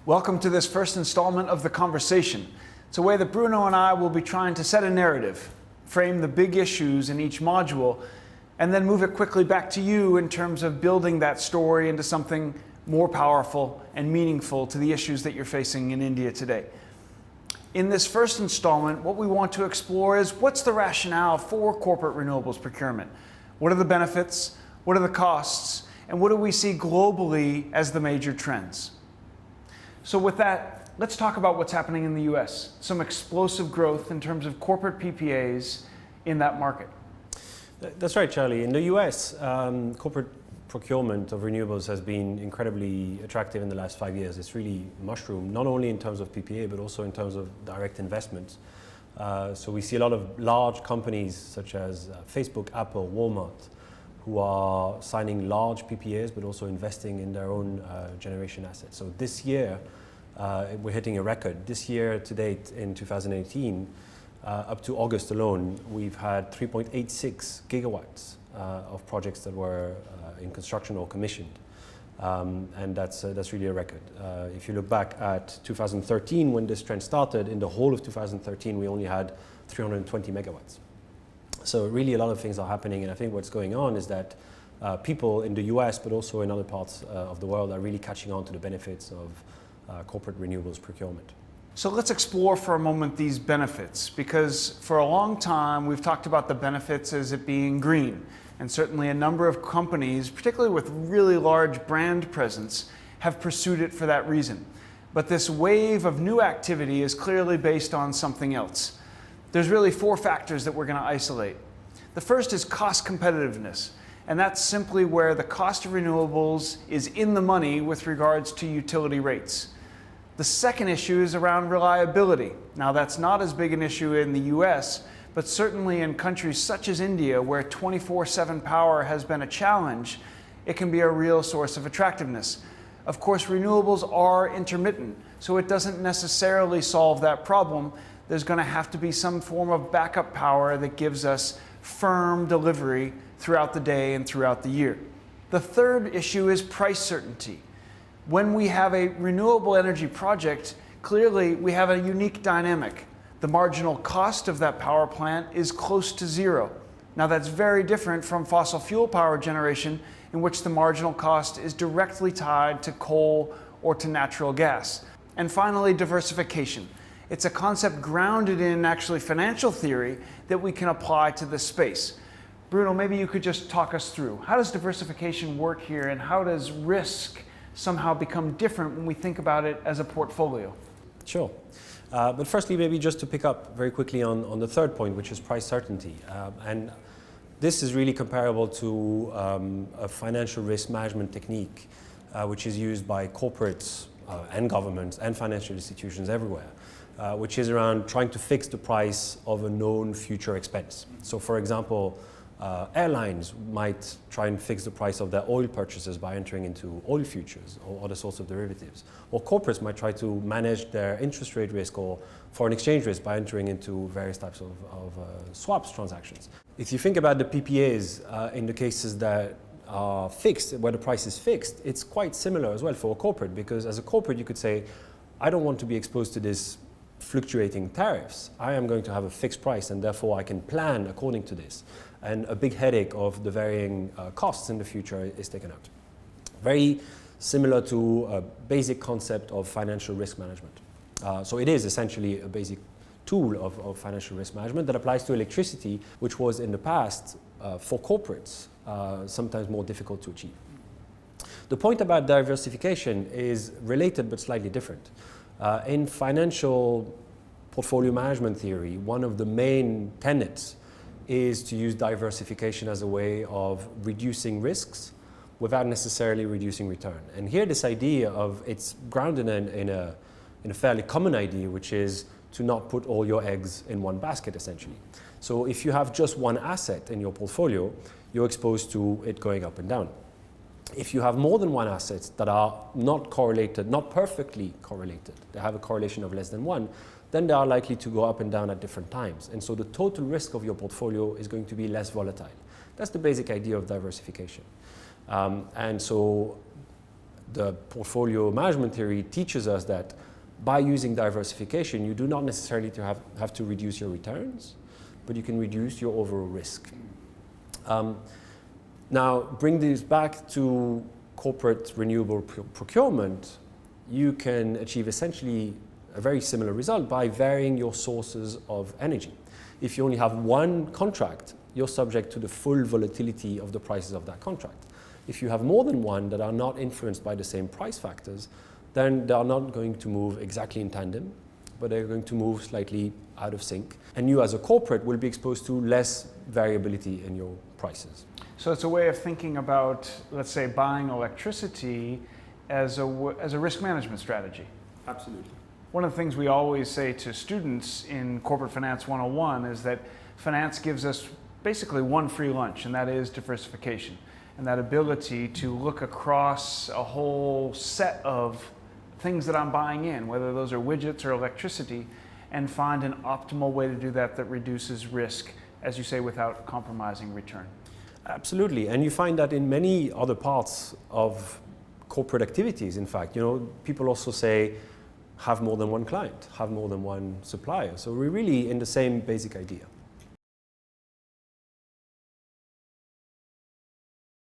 Welcome to this first installment of The Conversation. It's a way that Bruno and I will be trying to set a narrative, frame the big issues in each module, and then move it quickly back to you in terms of building that story into something more powerful and meaningful to the issues that you're facing in India today. In this first installment, what we want to explore is what's the rationale for corporate renewables procurement? What are the benefits? What are the costs? And what do we see globally as the major trends? So with that, let's talk about what's happening in the US. Some explosive growth in terms of corporate PPAs in that market. That's right, Charlie. In the US, corporate procurement of renewables has been incredibly attractive in the last 5 years. It's really mushroomed, not only in terms of PPA, but also in terms of direct investments. So we see a lot of large companies such as Facebook, Apple, Walmart, who are signing large PPAs, but also investing in their own generation assets. So this year, we're hitting a record. This year to date, in 2018, up to August alone, we've had 3.86 gigawatts of projects that were in construction or commissioned. And that's really a record. If you look back at 2013, when this trend started, in the whole of 2013, we only had 320 megawatts. So really a lot of things are happening, and I think what's going on is that people in the US, but also in other parts of the world, are really catching on to the benefits of corporate renewables procurement. So let's explore for a moment these benefits, because for a long time we've talked about the benefits as it being green, and certainly a number of companies, particularly with really large brand presence, have pursued it for that reason. But this wave of new activity is clearly based on something else. There's really four factors that we're going to isolate. The first is cost competitiveness, and that's simply where the cost of renewables is in the money with regards to utility rates. The second issue is around reliability. Now, that's not as big an issue in the US, but certainly in countries such as India, where 24/7 power has been a challenge, it can be a real source of attractiveness. Of course, renewables are intermittent, so it doesn't necessarily solve that problem. There's going to have to be some form of backup power that gives us firm delivery throughout the day and throughout the year. The third issue is price certainty. When we have a renewable energy project, clearly we have a unique dynamic. The marginal cost of that power plant is close to zero. Now, that's very different from fossil fuel power generation, in which the marginal cost is directly tied to coal or to natural gas. And finally, diversification. It's a concept grounded in actually financial theory that we can apply to this space. Bruno, maybe you could just talk us through. How does diversification work here, and how does risk somehow become different when we think about it as a portfolio? Sure. But firstly, maybe just to pick up very quickly on the third point, which is price certainty. And this is really comparable to a financial risk management technique, which is used by corporates and governments and financial institutions everywhere. Which is around trying to fix the price of a known future expense. So for example, airlines might try and fix the price of their oil purchases by entering into oil futures or other sorts of derivatives. Or corporates might try to manage their interest rate risk or foreign exchange risk by entering into various types of swaps transactions. If you think about the PPAs in the cases that are fixed, where the price is fixed, it's quite similar as well for a corporate, because as a corporate you could say, I don't want to be exposed to this fluctuating tariffs. I am going to have a fixed price, and therefore I can plan according to this. And a big headache of the varying costs in the future is taken out. Very similar to a basic concept of financial risk management. So it is essentially a basic tool of financial risk management that applies to electricity, which was in the past, for corporates, sometimes more difficult to achieve. The point about diversification is related but slightly different. In financial portfolio management theory, one of the main tenets is to use diversification as a way of reducing risks without necessarily reducing return. And here this idea of, it's grounded in a fairly common idea, which is to not put all your eggs in one basket, essentially. So if you have just one asset in your portfolio, you're exposed to it going up and down. If you have more than one asset that are not correlated, not perfectly correlated, they have a correlation of less than one, then they are likely to go up and down at different times. And so the total risk of your portfolio is going to be less volatile. That's the basic idea of diversification. And so the portfolio management theory teaches us that by using diversification, you do not necessarily have to reduce your returns, but you can reduce your overall risk. Now, bring this back to corporate renewable procurement, you can achieve essentially a very similar result by varying your sources of energy. If you only have one contract, you're subject to the full volatility of the prices of that contract. If you have more than one that are not influenced by the same price factors, then they are not going to move exactly in tandem, but they're going to move slightly out of sync. And you as a corporate will be exposed to less variability in your prices. So it's a way of thinking about, let's say, buying electricity as a risk management strategy. Absolutely. One of the things we always say to students in Corporate Finance 101 is that finance gives us basically one free lunch, and that is diversification. And that ability to look across a whole set of things that I'm buying in, whether those are widgets or electricity, and find an optimal way to do that that reduces risk, as you say, without compromising return. Absolutely, and you find that in many other parts of corporate activities, in fact. People also say, have more than one client, have more than one supplier. So we're really in the same basic idea.